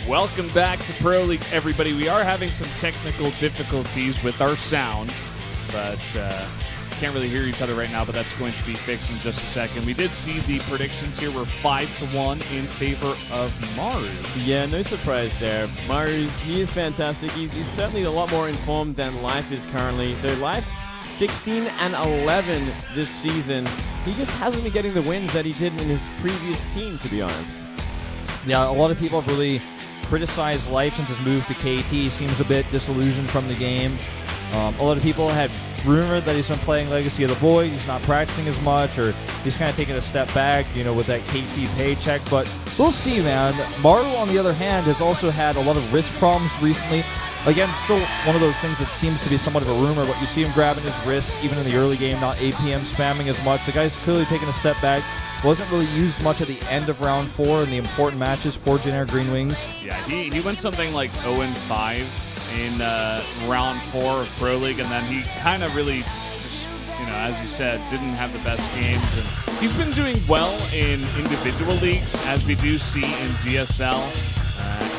Welcome back to Pro League, everybody. We are having some technical difficulties with our sound, but can't really hear each other right now, but that's going to be fixed in just a second. We did see the predictions here were 5-1 in favor of Maru. Yeah, no surprise there. Maru, he is fantastic. He's certainly a lot more informed than Life is currently. So Life, 16-11 this season. He just hasn't been getting the wins that he did in his previous team, to be honest. Yeah, a lot of people have really criticized Life since his move to KT. He seems a bit disillusioned from the game. A lot of people had rumored that he's been playing Legacy of the Void. He's not practicing as much, or he's kind of taking a step back, you know, with that KT paycheck. But we'll see, man. Maru, on the other hand, has also had a lot of wrist problems recently. Again, still one of those things that seems to be somewhat of a rumor, but you see him grabbing his wrist, even in the early game, not APM spamming as much. The guy's clearly taking a step back. Wasn't really used much at the end of round 4 in the important matches for Generic Green Wings. Yeah, he went something like 0-5 in round 4 of Pro League, and then he kind of really just, you know, as you said, didn't have the best games. And he's been doing well in individual leagues, as we do see in GSL.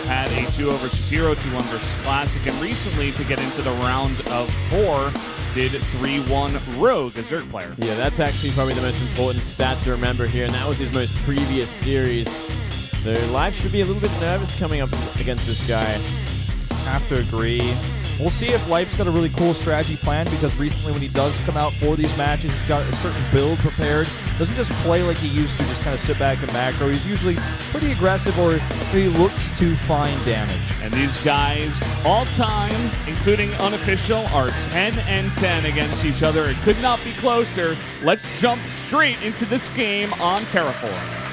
Had a 2-0 versus Hero, 2-1 versus Classic, and recently, to get into the round of 4, did 3-1 Rogue, a Zerg player. Yeah, that's actually probably the most important stat to remember here, and that was his most previous series. So Life should be a little bit nervous coming up against this guy. Have to agree. We'll see if Life's got a really cool strategy plan, because recently when he does come out for these matches, he's got a certain build prepared. Doesn't just play like he used to, just kind of sit back and macro. He's usually pretty aggressive, or he looks to find damage. And these guys, all time, including unofficial, are 10-10 against each other. It could not be closer. Let's jump straight into this game on Terraform.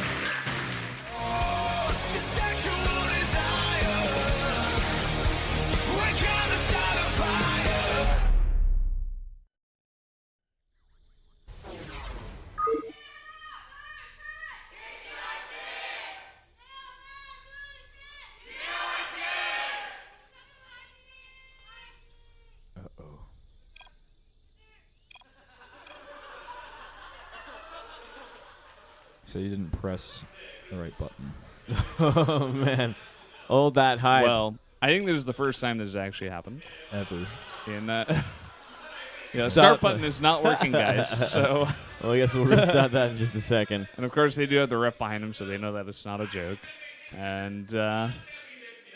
So you didn't press the right button. Oh, man. Hold that high. Well, I think this is the first time this has actually happened. Ever. In yeah, the start button is not working, guys. So, well, I guess we'll restart that in just a second. And of course, they do have the ref behind them, so they know that it's not a joke. And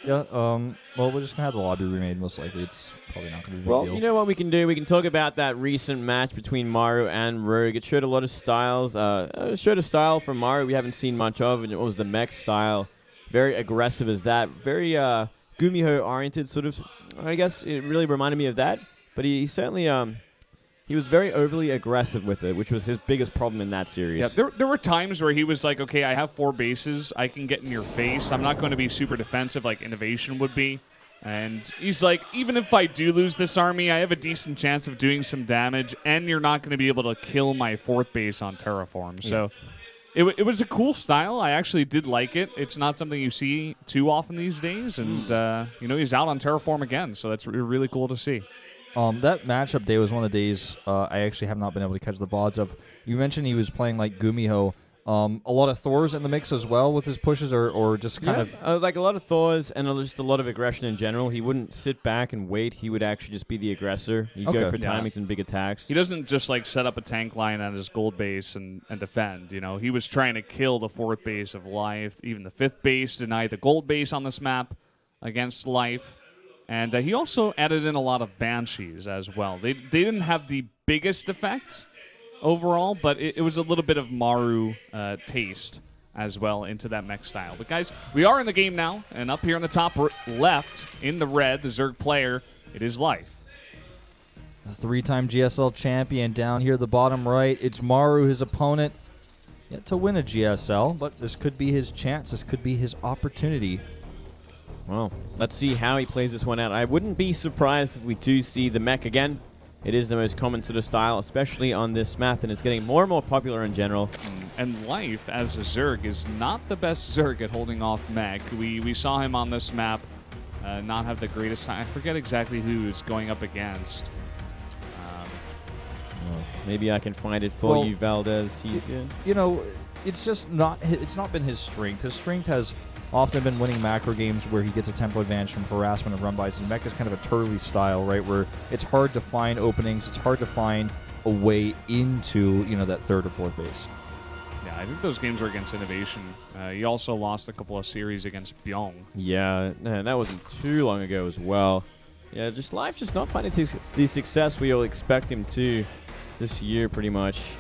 yeah, well, we're just gonna have the lobby remade. Most likely, it's probably not gonna be a big deal. You know what we can do? We can talk about that recent match between Maru and Rogue. It showed a lot of styles. It showed a style from Maru we haven't seen much of, and it was the mech style. Very aggressive as that. Very Gumiho-oriented, sort of. I guess it really reminded me of that. But he certainly he was very overly aggressive with it, which was his biggest problem in that series. Yeah, there were times where he was like, okay, I have 4 bases. I can get in your face. I'm not going to be super defensive like Innovation would be. And he's like, even if I do lose this army, I have a decent chance of doing some damage, and you're not going to be able to kill my 4th base on Terraform. Yeah. So it was a cool style. I actually did like it. It's not something you see too often these days. And, you know, he's out on Terraform again, so that's really cool to see. That matchup day was one of the days I actually have not been able to catch the VODs of. You mentioned he was playing like Gumiho. A lot of Thors in the mix as well with his pushes, or just kind of... like a lot of Thors and just a lot of aggression in general. He wouldn't sit back and wait. He would actually just be the aggressor. He'd go for timings and big attacks. He doesn't just like set up a tank line on his gold base and defend. You know, he was trying to kill the 4th base of Life, even the 5th base, deny the gold base on this map against Life. And he also added in a lot of Banshees as well. They didn't have the biggest effect overall, but it was a little bit of Maru taste as well into that mech style. But guys, we are in the game now, and up here in the top left, in the red, the Zerg player, it is Life. The 3-time GSL champion down here at the bottom right. It's Maru, his opponent, yet to win a GSL, but this could be his chance. This could be his opportunity. Well, let's see how he plays this one out. I wouldn't be surprised if we do see the mech again. It is the most common sort of style, especially on this map, and it's getting more and more popular in general. And Life, as a Zerg, is not the best Zerg at holding off mech. We saw him on this map not have the greatest time. I forget exactly who he's going up against. Well, maybe I can find it for you, Valdez. You know, it's just not. It's not been his strength. His strength has often been winning macro games where he gets a tempo advantage from harassment and run-bys, and Mech is kind of a Turley style, right, where it's hard to find openings, it's hard to find a way into, you know, that third or fourth base. Yeah, I think those games were against Innovation. He also lost a couple of series against Byung. Yeah, that wasn't too long ago as well. Yeah, just Life just not finding the success we all expect him to this year, pretty much.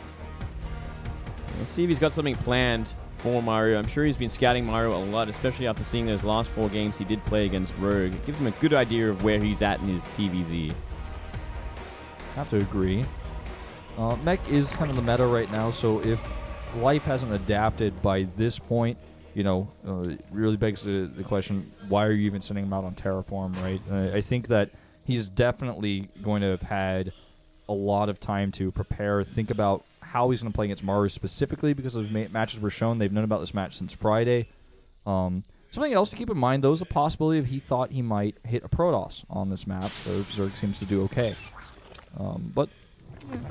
Let's see if he's got something planned for Maru. I'm sure he's been scouting Maru a lot, especially after seeing those last 4 games he did play against Rogue. It gives him a good idea of where he's at in his TVZ. Have to agree. Mech is kind of the meta right now, so if Life hasn't adapted by this point, you know, it really begs the question, why are you even sending him out on Terraform, right? I think that he's definitely going to have had a lot of time to prepare, think about how he's going to play against Maru specifically, because those matches were shown. They've known about this match since Friday. Something else to keep in mind, though, is the possibility of he thought he might hit a Protoss on this map, so Zerg seems to do okay. But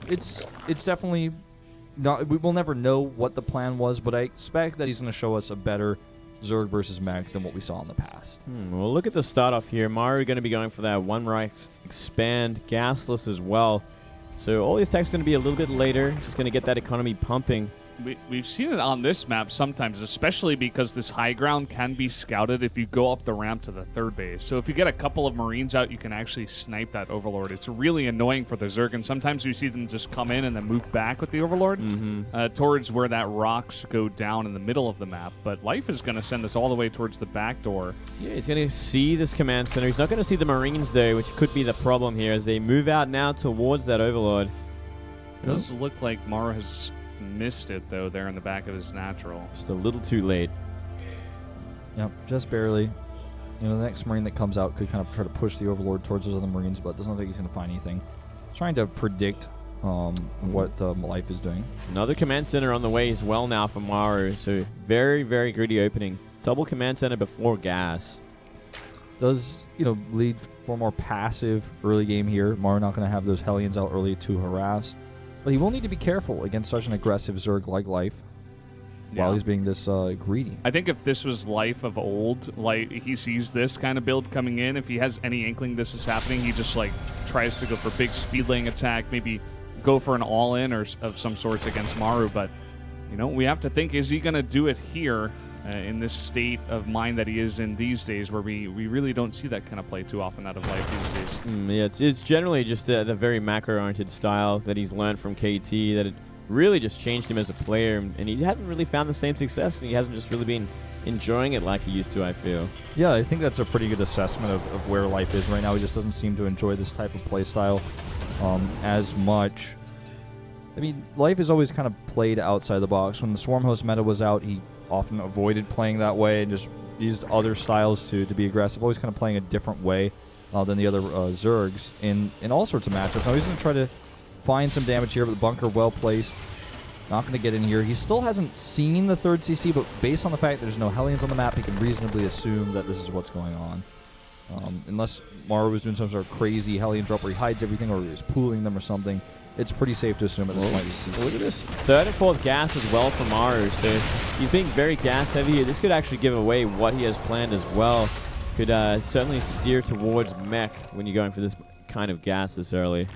it's definitely not. We'll never know what the plan was, but I expect that he's going to show us a better Zerg versus Mech than what we saw in the past. Well, look at the start off here. Maru going to be going for that one right expand, gasless as well. So all these attacks going to be a little bit later. Just going to get that economy pumping. We've seen it on this map sometimes, especially because this high ground can be scouted if you go up the ramp to the third base. So if you get a couple of Marines out, you can actually snipe that Overlord. It's really annoying for the Zerg, and sometimes you see them just come in and then move back with the Overlord towards where that rocks go down in the middle of the map. But Life is going to send us all the way towards the back door. Yeah, he's going to see this command center. He's not going to see the Marines there, which could be the problem here as they move out now towards that Overlord. It does look like Maru has missed it, though, there in the back of his natural. Just a little too late. Yep, just barely. You know, the next Marine that comes out could kind of try to push the Overlord towards those other Marines, but doesn't look like he's going to find anything. Trying to predict what Life is doing. Another command center on the way as well now for Maru, so very, very greedy opening. Double command center before gas. Does, you know, lead for more passive early game here. Maru not going to have those Hellions out early to harass. But he will need to be careful against such an aggressive Zerg like Life while he's being this greedy. I think if this was Life of old, like he sees this kind of build coming in, if he has any inkling this is happening, he just like tries to go for big speed lane attack, maybe go for an all-in or of some sorts against Maru. But, you know, we have to think, is he going to do it here in this state of mind that he is in these days, where we really don't see that kind of play too often out of Life these days? Yeah, it's generally just the very macro-oriented style that he's learned from KT that it really just changed him as a player, and he hasn't really found the same success, and he hasn't just really been enjoying it like he used to, I feel. Yeah, I think that's a pretty good assessment of where Life is right now. He just doesn't seem to enjoy this type of play style as much. I mean, Life has always kind of played outside the box. When the Swarm Host meta was out, he often avoided playing that way and just used other styles to be aggressive, always kind of playing a different way than the other Zergs in all sorts of matchups. Now he's going to try to find some damage here, but the bunker well placed. Not going to get in here. He still hasn't seen the third CC, but based on the fact that there's no Hellions on the map, he can reasonably assume that this is what's going on. Unless Maru was doing some sort of crazy Hellion drop where he hides everything or he's pooling them or something, it's pretty safe to assume at this point he's CC. Look at this third and fourth gas as well for Maru. So he's being very gas heavy here. This could actually give away what he has planned as well. Could certainly steer towards mech when you're going for this kind of gas this early.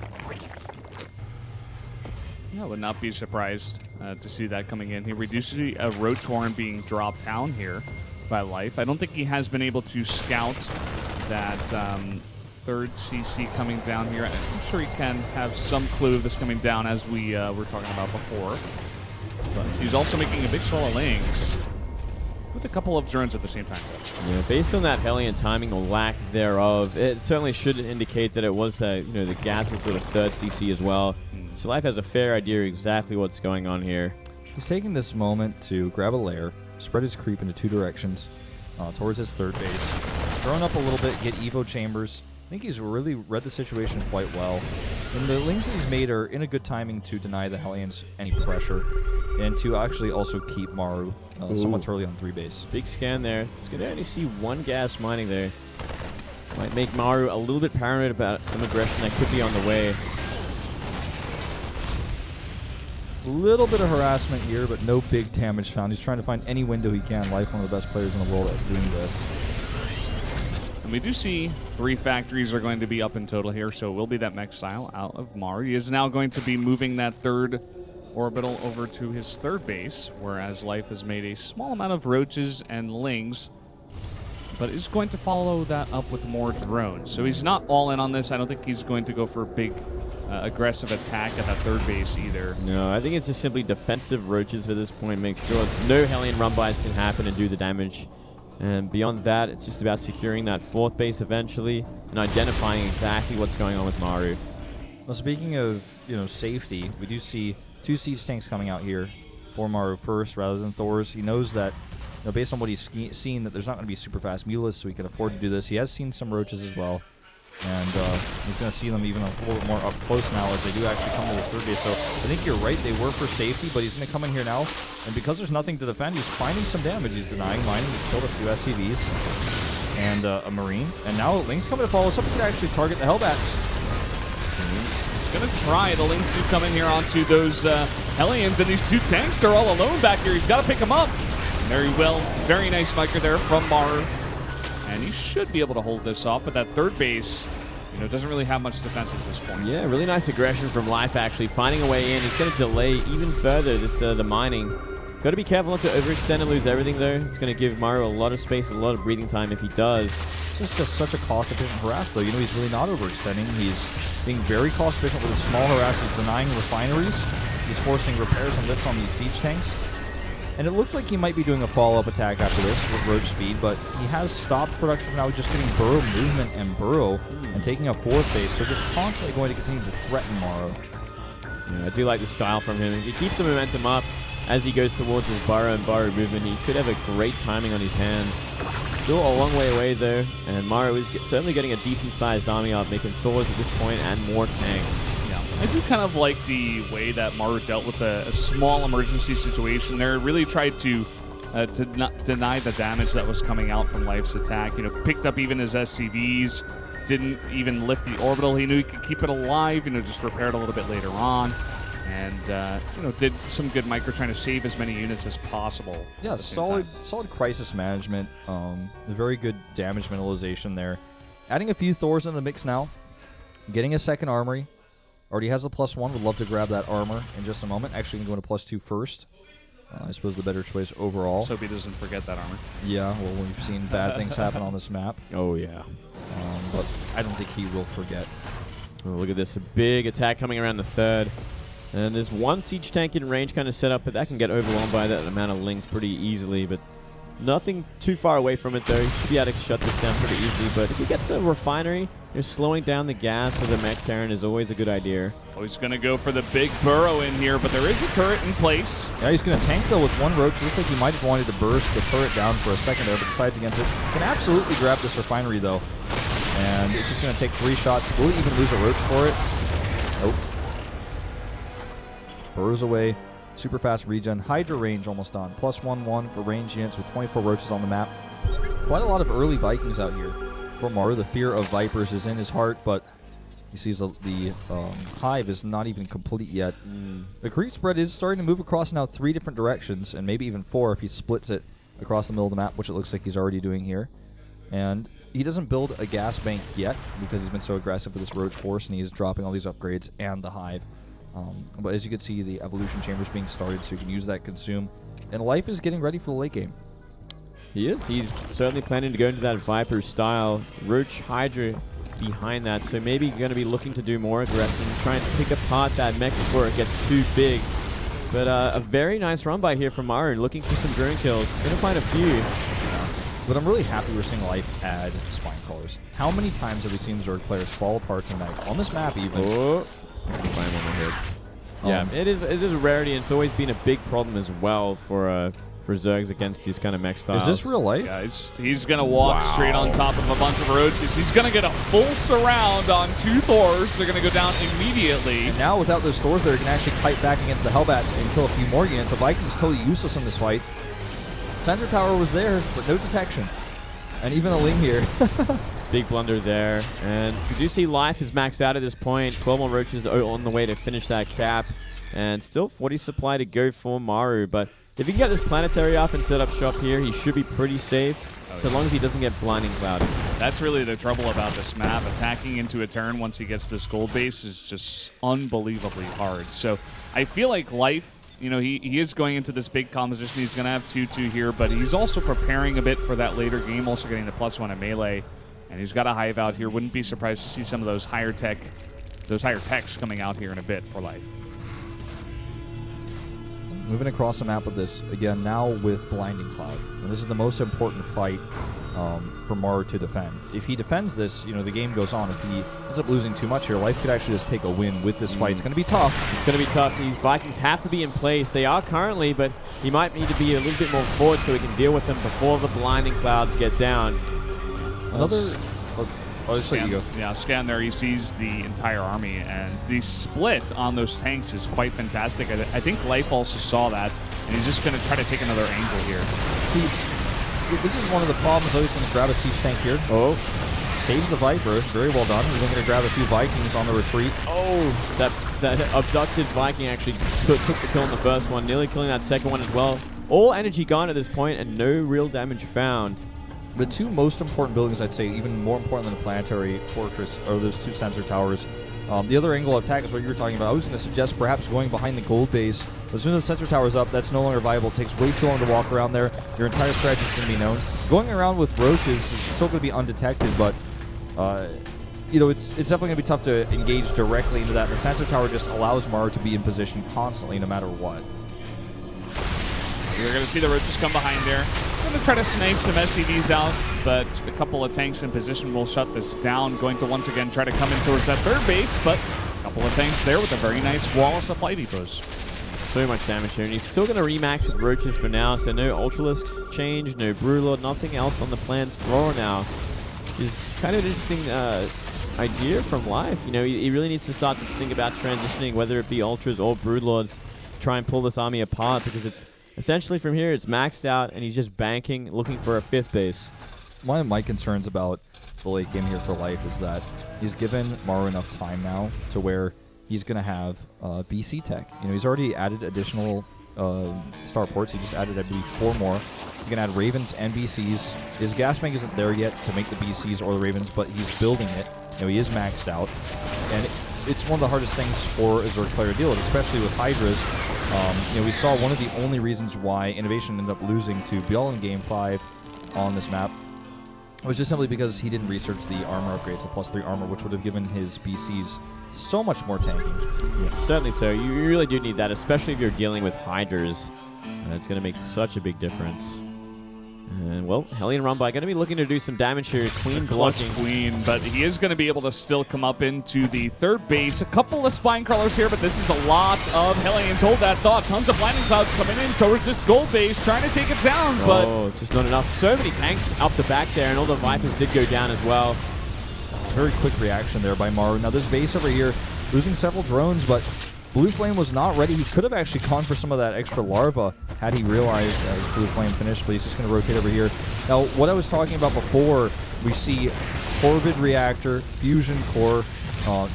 Yeah, I would not be surprised to see that coming in. He reduces a Roach Horn being dropped down here by Life. I don't think he has been able to scout that third CC coming down here. I'm sure he can have some clue of this coming down, as we were talking about before. But he's also making a big swell of Lings with a couple of drones at the same time. Yeah, based on that Hellion timing or lack thereof, it certainly should indicate that it was the gasless sort of third CC as well. So Life has a fair idea exactly what's going on here. He's taking this moment to grab a lair, spread his creep into 2 directions towards his third base, drone up a little bit, get Evo chambers. I think he's really read the situation quite well. And the Lings that he's made are in a good timing to deny the Hellions any pressure and to actually also keep Maru somewhat early on 3 base. Big scan there. He's going to only see 1 gas mining there. Might make Maru a little bit paranoid about some aggression that could be on the way. A little bit of harassment here, but no big damage found. He's trying to find any window he can. Life, one of the best players in the world at doing this. And we do see 3 factories are going to be up in total here, so it will be that mech style out of Maru. He is now going to be moving that 3rd orbital over to his 3rd base, whereas Life has made a small amount of roaches and lings, but is going to follow that up with more drones. So he's not all in on this. I don't think he's going to go for a big aggressive attack at that 3rd base either. No, I think it's just simply defensive roaches for this point. Make sure no Hellion run-bys can happen and do the damage. And beyond that, it's just about securing that 4th base eventually and identifying exactly what's going on with Maru. Well, speaking of safety, we do see 2 siege tanks coming out here for Maru first rather than Thor's. He knows that based on what he's seen, that there's not going to be super fast mulas, so he can afford to do this. He has seen some roaches as well. And he's going to see them even a little bit more up close now as they do actually come to this 3rd base. So I think you're right, they were for safety, but he's going to come in here now. And because there's nothing to defend, he's finding some damage. He's denying mining. He's killed a few SCVs and a Marine. And now Link's coming to follow. Somebody could actually target the Hellbats. He's going to try. The Lings do come in here onto those Hellions, and these 2 tanks are all alone back here. He's got to pick them up. Very well. Very nice micro there from Maru. And he should be able to hold this off, but that 3rd base, doesn't really have much defense at this point. Yeah, really nice aggression from Life, actually finding a way in. He's going to delay even further this the mining. Got to be careful not to overextend and lose everything, though. It's going to give Maru a lot of space, a lot of breathing time if he does. It's just such a cost-efficient harass, though. He's really not overextending. He's being very cost-efficient with his small harass. He's denying refineries. He's forcing repairs and lifts on these siege tanks. And it looks like he might be doing a follow-up attack after this with roach speed, but he has stopped production for now, just getting burrow movement and burrow and taking a 4th base. So just constantly going to continue to threaten Maru. Yeah, I do like the style from him. If he keeps the momentum up as he goes towards his burrow and burrow movement, he could have a great timing on his hands. Still a long way away, though, and Maru is certainly getting a decent-sized army up, making Thors at this point and more tanks. I do kind of like the way that Maru dealt with a small emergency situation there. Really tried to not deny the damage that was coming out from Life's attack. Picked up even his SCVs, didn't even lift the orbital. He knew he could keep it alive, just repaired a little bit later on. And, did some good micro trying to save as many units as possible. Yeah, solid crisis management. Very good damage minimalization there. Adding a few Thors in the mix now. Getting a 2nd armory. Already has a +1. Would love to grab that armor in just a moment. Actually, going to go into +2 first. I suppose the better choice overall. Let's hope he doesn't forget that armor. Yeah, well, we've seen bad things happen on this map. Oh, yeah. But I don't think he will forget. Oh, look at this. A big attack coming around the 3rd. And there's 1 siege tank in range kind of set up, but that can get overwhelmed by that amount of Lings pretty easily. But nothing too far away from it, though. He should be able to shut this down pretty easily. But if he gets a refinery, slowing down the gas with a mech Terran is always a good idea. Oh, he's going to go for the big burrow in here, but there is a turret in place. Yeah, he's going to tank, though, with 1 roach. Looks like he might have wanted to burst the turret down for a second there, but decides against it. Can absolutely grab this refinery, though. And it's just going to take 3 shots. Will he even lose a roach for it? Nope. Burrows away. Super fast regen. Hydra range almost done. +1/1 for range units with 24 roaches on the map. Quite a lot of early Vikings out here. For Maru, the fear of Vipers is in his heart, but he sees the hive is not even complete yet. The creep spread is starting to move across now 3 different directions, and maybe even 4 if he splits it across the middle of the map, which it looks like he's already doing here. And he doesn't build a gas bank yet because he's been so aggressive with this roach force, and he's dropping all these upgrades and the hive. But as you can see, the evolution chambers being started, so you can use that consume. And Life is getting ready for the late game. He is. He's certainly planning to go into that Viper style. Roach Hydra behind that, so maybe going to be looking to do more aggression, trying to pick apart that mech before it gets too big. But a very nice run by here from Maru, looking for some drone kills. Going to find a few. But I'm really happy we're seeing Life add spine crawlers. How many times have we seen Zerg players fall apart tonight? On this map even. Oh. Find one here. Yeah, it is a rarity, and it's always been a big problem as well for Zergs against these kind of mech styles. Is this real life? Guys, he's going to walk straight on top of a bunch of roaches. He's going to get a full surround on 2 Thors. They're going to go down immediately. And now without those Thors there, he can actually kite back against the Hellbats and kill a few more units. The Viking's totally useless in this fight. Sensor tower was there, but no detection. And even a Ling here. Big blunder there. And you do see Life is maxed out at this point. 12 more roaches on the way to finish that cap. And still 40 supply to go for Maru. But if he can get this planetary up and set up shop here, he should be pretty safe. So long as he doesn't get blinding clouded. That's really the trouble about this map. Attacking into a turn once he gets this gold base is just unbelievably hard. So I feel like Life, you know, he is going into this big composition. He's going to have 2-2 here, but he's also preparing a bit for that later game, also getting the +1 in melee. And he's got a hive out here. Wouldn't be surprised to see some of those higher techs coming out here in a bit for Life. Moving across the map with this, again, now with Blinding Cloud. And this is the most important fight for Maru to defend. If he defends this, you know, the game goes on. If he ends up losing too much here, Life could actually just take a win with this fight. It's going to be tough. It's going to be tough. These Vikings have to be in place. They are currently, but he might need to be a little bit more forward so he can deal with them before the Blinding Clouds get down. Scan there, he sees the entire army, and the split on those tanks is quite fantastic. I think Life also saw that, and he's just going to try to take another angle here. See, this is one of the problems. Always going to grab a siege tank here. Oh. Saves the Viper. Very well done. He's going to grab a few Vikings on the retreat. Oh, that abducted Viking actually took the kill on the first one, nearly killing that second one as well. All energy gone at this point, and no real damage found. The two most important buildings, I'd say, even more important than the planetary fortress, are those two sensor towers. The other angle of attack is what you were talking about. I was going to suggest perhaps going behind the gold base. As soon as the sensor tower's up, that's no longer viable. It takes way too long to walk around there. Your entire strategy is going to be known. Going around with roaches is still going to be undetected, but you know, it's definitely going to be tough to engage directly into that. The sensor tower just allows Maru to be in position constantly, no matter what. You're going to see the roaches come behind there. Going to try to snipe some SCVs out, but a couple of tanks in position will shut this down. Going to once again try to come in towards that third base, but a couple of tanks there with a very nice wall of supply depots. So much damage here, and he's still going to remax with roaches for now, so no Ultralisk change, no Brewlord, nothing else on the plans for now. It's kind of an interesting idea from Life. You know, he really needs to start to think about transitioning, whether it be Ultras or Broodlords, to try and pull this army apart, because it's essentially from here, it's maxed out, and he's just banking, looking for a fifth base. One of my concerns about the late game here for Life is that he's given Maru enough time now to where he's going to have BC tech. You know, he's already added additional starports. He just added, I believe, 4 more. He can add Ravens and BCs. His gas bank isn't there yet to make the BCs or the Ravens, but he's building it. You know, he is maxed out. And it's one of the hardest things for a Zerg player to deal with, especially with Hydras. You know, we saw one of the only reasons why Innovation ended up losing to Biel in Game 5 on this map was just simply because he didn't research the armor upgrades, the +3 armor, which would have given his BCs so much more tanking. Yeah, certainly so. You really do need that, especially if you're dealing with Hydras. It's going to make such a big difference. And, well, Hellion Rumbai going to be looking to do some damage here. Queen blocking. Queen, but he is going to be able to still come up into the third base. A couple of Spine Crawlers here, but this is a lot of Hellions. Hold that thought. Tons of Blinding Clouds coming in towards this gold base, trying to take it down, but... Oh, just not enough. So many tanks up the back there, and all the Vipers did go down as well. Very quick reaction there by Maru. Now, this base over here, losing several drones, but Blue Flame was not ready. He could have actually gone for some of that extra larva had he realized his Blue Flame finished, but he's just going to rotate over here. Now, what I was talking about before, we see Corvid Reactor, Fusion Core,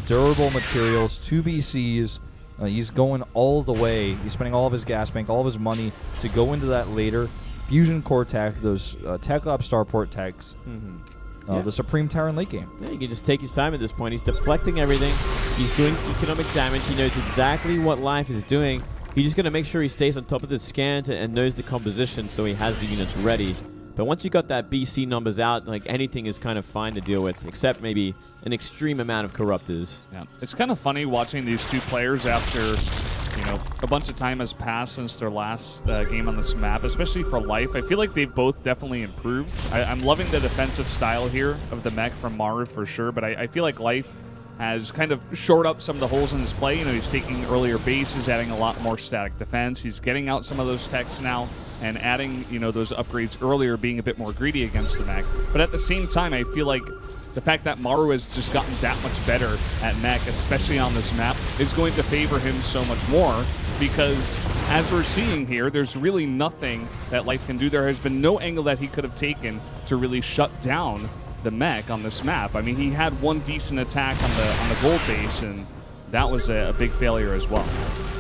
durable materials, 2 BCs. He's going all the way. He's spending all of his gas bank, all of his money to go into that later. Fusion Core tech, those Tech Lab Starport techs. The Supreme Tower in late game. Yeah, he can just take his time at this point. He's deflecting everything. He's doing economic damage. He knows exactly what Life is doing. He's just going to make sure he stays on top of the scans and knows the composition so he has the units ready. But once you got that BC numbers out, like anything is kind of fine to deal with, except maybe an extreme amount of Corruptors. Yeah, it's kind of funny watching these two players after, you know, a bunch of time has passed since their last game on this map, especially for Life. I feel like they've both definitely improved. I'm loving the defensive style here of the mech from Maru for sure, but I feel like Life has kind of shored up some of the holes in his play. You know, he's taking earlier bases, adding a lot more static defense. He's getting out some of those techs now and adding, you know, those upgrades earlier, being a bit more greedy against the mech. But at the same time, I feel like the fact that Maru has just gotten that much better at mech, especially on this map, is going to favor him so much more because, as we're seeing here, there's really nothing that Life can do. There has been no angle that he could have taken to really shut down the mech on this map. I mean, he had one decent attack on the gold base, and that was a big failure as well.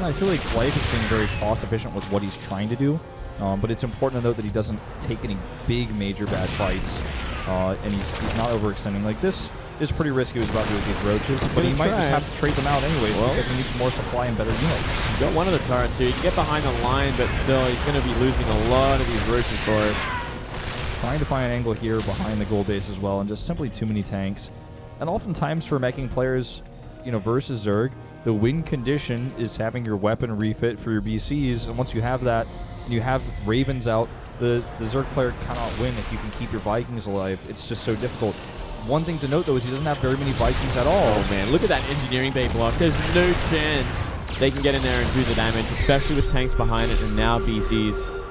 I feel like Life is being very cost efficient with what he's trying to do, but it's important to note that he doesn't take any big major bad fights, and he's not overextending. Like, this is pretty risky what he's about to do with these roaches, but he might just have to trade them out anyways because he needs more supply and better units. He's got one of the turrets here. He can get behind the line, but still he's going to be losing a lot of these roaches for us. Trying to find an angle here behind the gold base as well, and just simply too many tanks. And oftentimes for meching players, versus Zerg, the win condition is having your weapon refit for your BCs, and once you have that, and you have Ravens out, the Zerg player cannot win if you can keep your Vikings alive. It's just so difficult. One thing to note, though, is he doesn't have very many Vikings at all. Oh, man. Look at that engineering bay block. There's no chance they can get in there and do the damage, especially with tanks behind it and now BCs.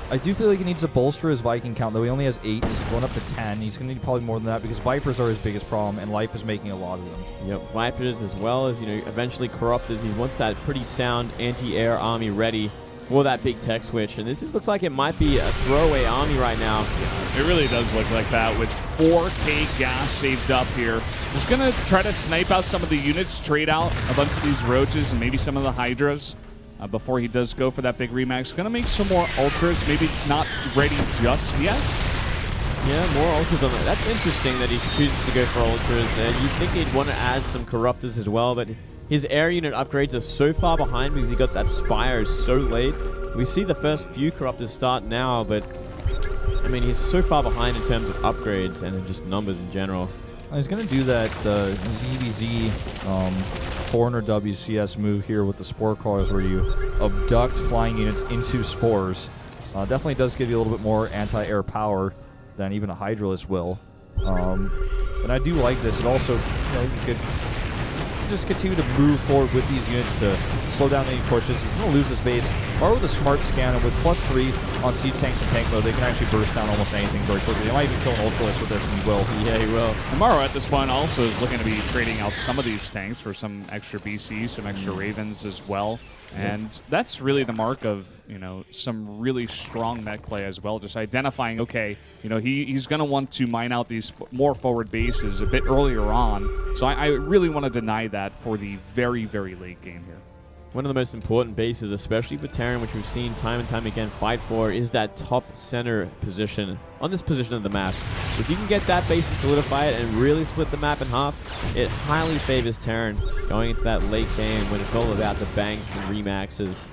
I do feel like he needs to bolster his Viking count, though. He only has 8. He's going up to 10. He's going to need probably more than that because Vipers are his biggest problem, and Life is making a lot of them. Yep, Vipers as well as, eventually Corruptors. He wants that pretty sound anti-air army ready for that big tech switch. And this looks like it might be a throwaway army right now. Yeah, it really does look like that with 4K gas saved up here. Just going to try to snipe out some of the units, trade out a bunch of these roaches and maybe some of the Hydras before he does go for that big remax. Going to make some more Ultras, maybe not ready just yet. Yeah, more Ultras on that. That's interesting that he chooses to go for Ultras. And you'd think he'd want to add some Corruptors as well, but his air unit upgrades are so far behind because he got that Spire so late. We see the first few Corruptors start now, but I mean, he's so far behind in terms of upgrades and just numbers in general. He's going to do that ZVZ 400 WCS move here with the Spore Crawlers where you abduct flying units into spores. Definitely does give you a little bit more anti-air power than even a Hydralisk will. And I do like this. It also, you could just continue to move forward with these units to slow down any pushes. He's going to lose this base. Maru with a smart scanner with +3 on siege tanks and tank mode, they can actually burst down almost anything very quickly. They might even kill an Ultralisk with this, and he will. Yeah, he will. And Maru at this point also is looking to be trading out some of these tanks for some extra BCs, some extra Ravens as well. And that's really the mark of, some really strong mech play as well. Just identifying, okay, he's going to want to mine out these more forward bases a bit earlier on. So I really want to deny that for the very, very late game here. One of the most important bases, especially for Terran, which we've seen time and time again fight for, is that top center position on this position of the map. If you can get that base and solidify it and really split the map in half, it highly favors Terran going into that late game when it's all about the banks and remaxes.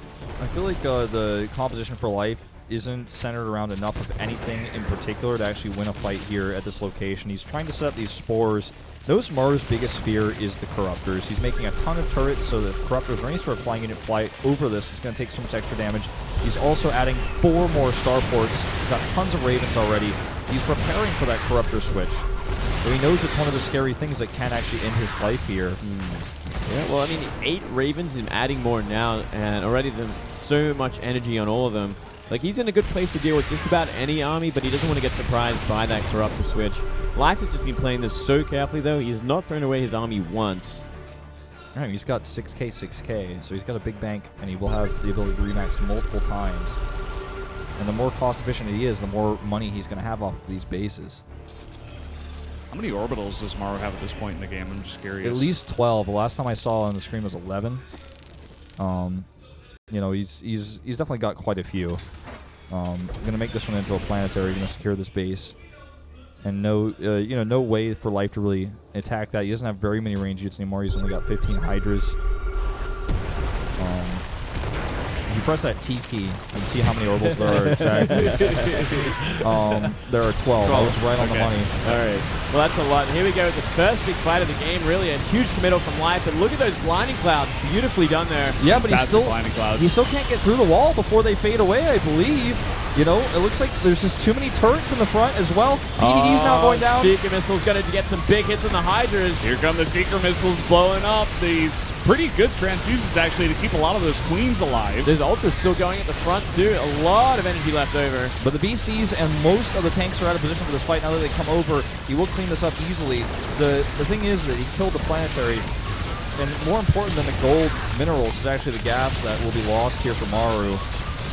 I feel like the composition for Life isn't centered around enough of anything in particular to actually win a fight here at this location. He's trying to set up these spores. Notice Maru's biggest fear is the Corruptors. He's making a ton of turrets so that Corruptors or any sort of flying unit fly over this. It's going to take so much extra damage. He's also adding 4 more starports. He's got tons of Ravens already. He's preparing for that Corruptor switch. So he knows it's one of the scary things that can actually end his life here. Yeah, well, I mean, 8 Ravens and adding more now, and already so much energy on all of them. Like, he's in a good place to deal with just about any army, but he doesn't want to get surprised by that Corruptor switch. Life has just been playing this so carefully, though. He has not thrown away his army once. All right, he's got 6K, so he's got a big bank, and he will have the ability to remax multiple times. And the more cost-efficient he is, the more money he's going to have off of these bases. How many orbitals does Maru have at this point in the game? I'm just curious. At least 12. The last time I saw on the screen was 11. He's definitely got quite a few. Going to make this one into a planetary. Going to secure this base. And no way for Life to really attack that. He doesn't have very many range units anymore. He's only got 15 Hydras. If you press that T key, you can see how many orbitals there are exactly. There are 12. I was right on the money. All right. Well, that's a lot. And here we go with the first big fight of the game, really. A huge committal from Life. But look at those blinding clouds. Beautifully done there. Yeah, but he still can't get through the wall before they fade away, I believe. It looks like there's just too many turrets in the front as well. PDD's now going down. Seeker Missile's going to get some big hits on the Hydras. Here come the Seeker Missiles blowing up. These pretty good transfusions, actually, to keep a lot of those Queens alive. There's Ultras still going at the front, too. A lot of energy left over. But the BCs and most of the tanks are out of position for this fight. Now that they come over, he will clean this up easily. The thing is that he killed the planetary. And more important than the gold minerals is actually the gas that will be lost here for Maru.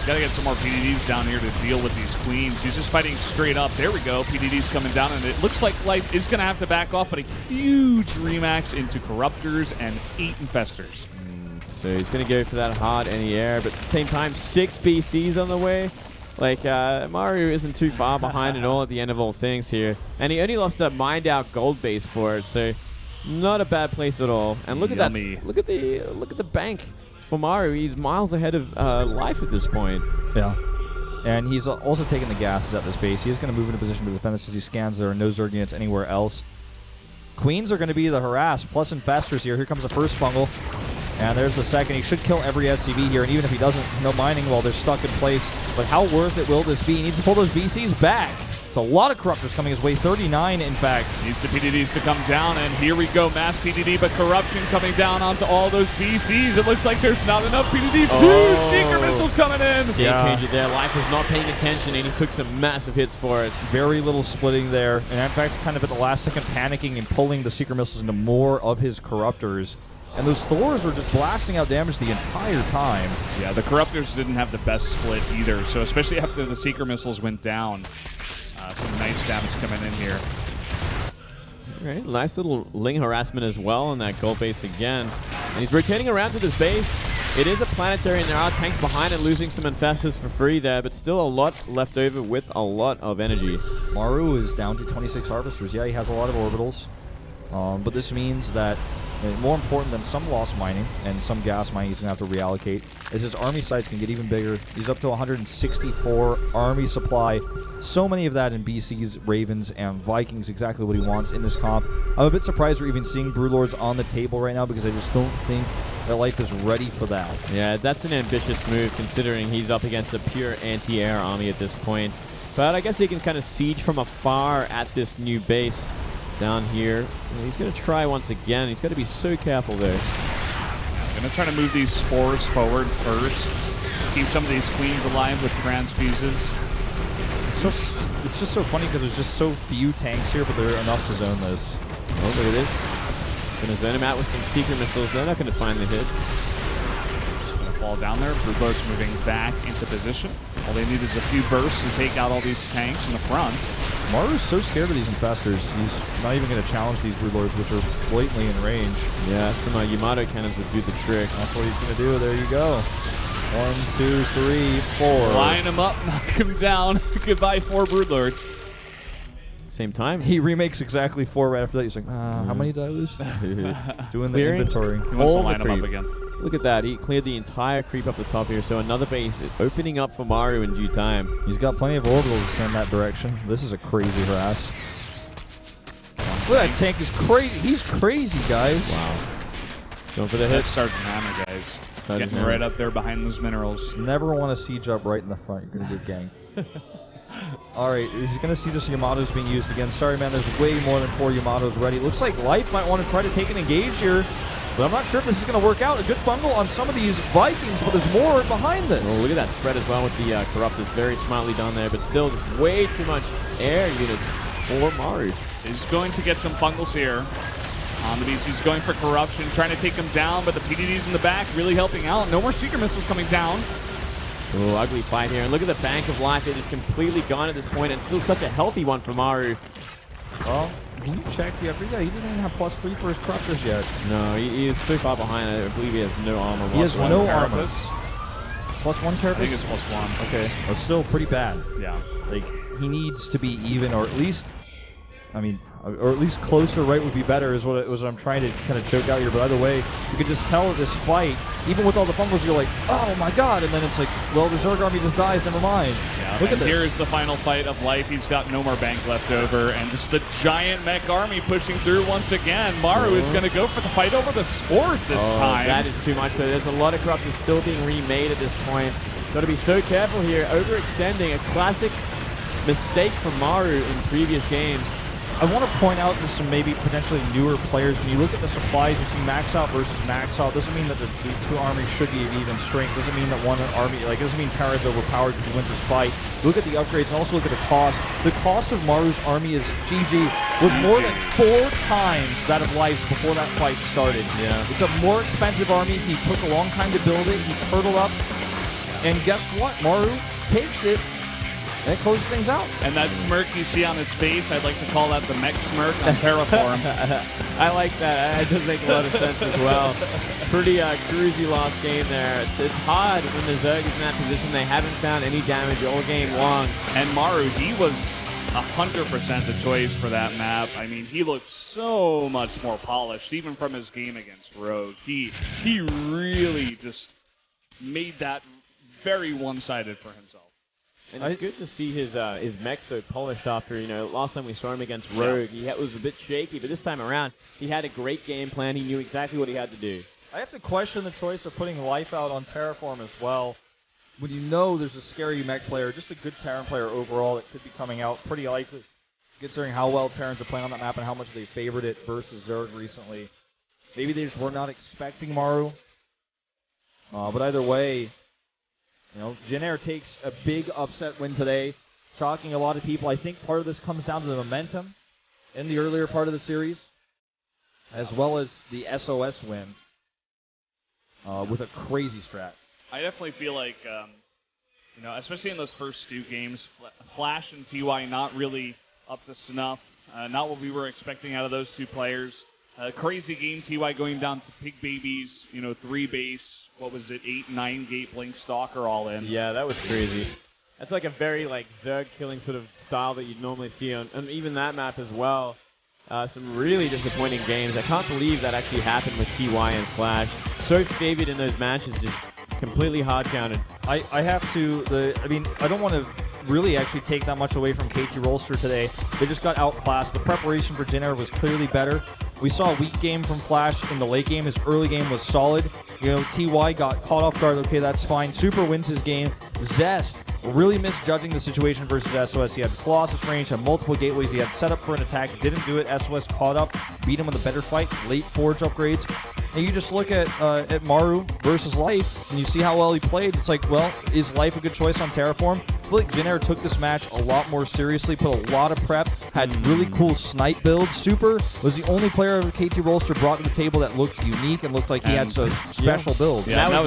got to get some more PDDs down here to deal with these queens. He's just fighting straight up. There we go. PDD's coming down, and it looks like Life is going to have to back off, but a huge remax into Corruptors and 8 Infestors. So he's going to go for that hard anti-air, but at the same time, 6 BCs on the way. Like, Maru isn't too far behind at all at the end of all things here. And he only lost a mined out gold base for it, so not a bad place at all. And look Yummy. at that. Look at the bank for Maru. He's miles ahead of Life at this point. Yeah. And he's also taking the gases at this base. He is going to move into position to defend this as he scans. There are no Zerg units anywhere else. Queens are going to be the harass, plus Infestors here. Here comes the first fungal. And there's the second. He should kill every SCV here, and even if he doesn't, no mining while they're stuck in place. But how worth it will this be? He needs to pull those BCs back. It's a lot of Corruptors coming his way, 39 in fact. Needs the PDDs to come down, and here we go, mass PDD, but Corruption coming down onto all those BCs. It looks like there's not enough PDDs. Oh. Huge Seeker Missiles coming in. Game changer there. Life was not paying attention, and he took some massive hits for it. Very little splitting there. And in fact, kind of at the last second panicking and pulling the Seeker Missiles into more of his Corruptors. And those Thors were just blasting out damage the entire time. Yeah, the Corruptors didn't have the best split either, so especially after the Seeker Missiles went down, some nice damage coming in here. All right, nice little Ling harassment as well on that gold base again. And he's rotating around to this base. It is a planetary, and there are tanks behind it, losing some Infestors for free there, but still a lot left over with a lot of energy. Maru is down to 26 Harvesters. Yeah, he has a lot of orbitals, but this means that more important than some lost mining and some gas mining he's going to have to reallocate is his army sites can get even bigger. He's up to 164 army supply. So many of that in BCs, Ravens, and Vikings, exactly what he wants in this comp. I'm a bit surprised we're even seeing Broodlords on the table right now because I just don't think that Life is ready for that. Yeah, that's an ambitious move considering he's up against a pure anti-air army at this point. But I guess he can kind of siege from afar at this new base down here. He's going to try once again. He's got to be so careful there. Going to try to move these spores forward first. Keep some of these queens alive with transfuses. It's just so funny because there's just so few tanks here, but there are enough to zone this. Oh, look at this. Going to zone him out with some Seeker Missiles. They're not going to find the hits. Going to fall down there. Broodlord's moving back into position. All they need is a few bursts to take out all these tanks in the front. Maru's so scared of these Infestors, he's not even going to challenge these Broodlords, which are blatantly in range. Yeah, some Yamato cannons would do the trick. That's what he's going to do. There you go. 1, 2, 3, 4. Line him up, knock him down. Goodbye, 4 Broodlords. Same time. He remakes exactly 4 right after that. He's like, how many did I lose? Doing the inventory. He wants to All line the him up creep. again. Look at that. He cleared the entire creep up the top here. So another base opening up for Maru in due time. He's got plenty of orbitals to send that direction. This is a crazy harass. Look, that tank is crazy. He's crazy, guys. Wow. Going for the hit. That's Sergeant Hammer, guys. Sergeant Getting Hammer. right up there behind those minerals. Never want to siege up right in the front. You're going to get ganked. All right, he's going to see this Yamato's being used again. Sorry, man, there's way more than 4 Yamatos ready. Looks like Life might want to try to take an engage here. But I'm not sure if this is going to work out. A good fungal on some of these Vikings, but there's more behind this. Oh, look at that spread as well with the Corruptors. Very smartly done there, but still just way too much air units for Maru. He's going to get some fungals here on the beast. He's going for Corruption, trying to take him down, but the PDD's in the back really helping out. No more Seeker Missiles coming down. Oh, ugly fight here. And look at the Bank of Life. It is completely gone at this point, and still such a healthy one for Maru. Well, can you check the upgrade? Yeah, he doesn't even have +3 for his Corruptors yet. No, he is so far behind. I believe he has no armor. He has no armor. Carapace. +1 Carapace? I think it's +1. Okay, that's still pretty bad. Yeah. Like, he needs to be even, or at least, I mean, or at least closer right would be better is what I'm trying to kind of choke out here. But either way, you can just tell this fight, even with all the fumbles, you're like, oh my god, and then it's like, well, the Zerg army just dies, never mind. Yeah, Look at and this. here's the final fight of Life. He's got no more bank left over, and just the giant mech army pushing through once again. Maru is going to go for the fight over the spores this time. That is too much, though. There's a lot of Corruptors still being remade at this point. Got to be so careful here. Overextending, a classic mistake from Maru in previous games. I want to point out to some maybe potentially newer players, when you look at the supplies, you see max out versus max out. Doesn't mean that the 2 armies should be of even strength. Doesn't mean that one army, like, doesn't mean Terra's overpowered because he wins this fight. Look at the upgrades and also look at the cost. The cost of Maru's army is GG was more than 4 times that of Life's before that fight started. Yeah. It's a more expensive army. He took a long time to build it. He turtled up. And guess what? Maru takes it and closes things out. And that smirk you see on his face, I'd like to call that the mech smirk on Terraform. I like that. That does make a lot of sense as well. Pretty cruisy lost game there. It's hard when the Zerg is in that position. They haven't found any damage all game long. And Maru, he was 100% the choice for that map. I mean, he looked so much more polished, even from his game against Rogue. He really just made that very one-sided for himself. And it's good to see his mech so polished after, last time we saw him against Rogue. He was a bit shaky, but this time around, he had a great game plan. He knew exactly what he had to do. I have to question the choice of putting Life out on Terraform as well. When you know there's a scary mech player, just a good Terran player overall that could be coming out pretty likely, considering how well Terrans are playing on that map and how much they favored it versus Zerg recently. Maybe they just were not expecting Maru. But either way, Jin Air takes a big upset win today, shocking a lot of people. I think part of this comes down to the momentum in the earlier part of the series, as well as the SOS win with a crazy strat. I definitely feel like, especially in those first two games, Flash and TY not really up to snuff. Not what we were expecting out of those two players. Crazy game, TY going down to Pig Babies, 3 base, 8, 9 gate Blink Stalker all in. Yeah, that was crazy. That's like a very Zerg killing sort of style that you'd normally see on even that map as well. Some really disappointing games. I can't believe that actually happened with TY and Flash. So favored in those matches, just completely hard counted. I have to, I don't want to really actually take that much away from KT Rolster today. They just got outclassed. The preparation for Jin Air was clearly better. We saw a weak game from Flash in the late game. His early game was solid. TY got caught off guard. Okay, that's fine. Super wins his game. Zest really misjudging the situation versus SOS. He had Colossus range, had multiple gateways. He had set up for an attack. Didn't do it. SOS caught up, beat him with a better fight. Late Forge upgrades. And you just look at Maru versus Life, and you see how well he played. It's like, well, is Life a good choice on Terraform? I feel like Jin Air took this match a lot more seriously, put a lot of prep, had really cool snipe builds. Super was the only player KT Rolster brought to the table that looked unique and looked like he had some special build. Yeah, that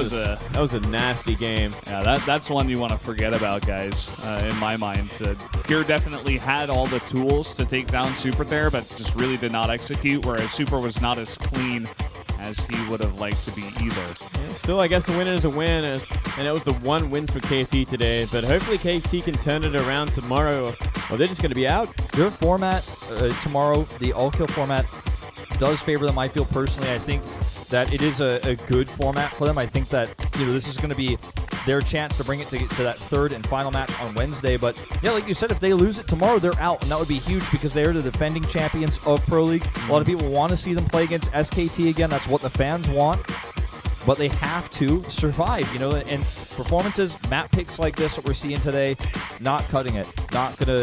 was a nasty game. Yeah, that's one you want to forget about, guys, in my mind. Gear definitely had all the tools to take down Super there, but just really did not execute, whereas Super was not as clean as he would have liked to be either. Yeah, still, I guess a win is a win, and it was the one win for KT today, but hopefully KT can turn it around tomorrow, or they're just going to be out. Their format tomorrow, the all-kill format, does favor them. I feel personally, I think that it is a good format for them. I think that this is going to be their chance to bring it to that third and final match on Wednesday. But yeah, like you said, if they lose it tomorrow, they're out, and that would be huge because they are the defending champions of Pro League. A lot of people want to see them play against SKT again. That's what the fans want. But they have to survive, and performances, map picks like this that we're seeing today, not cutting it. Not going to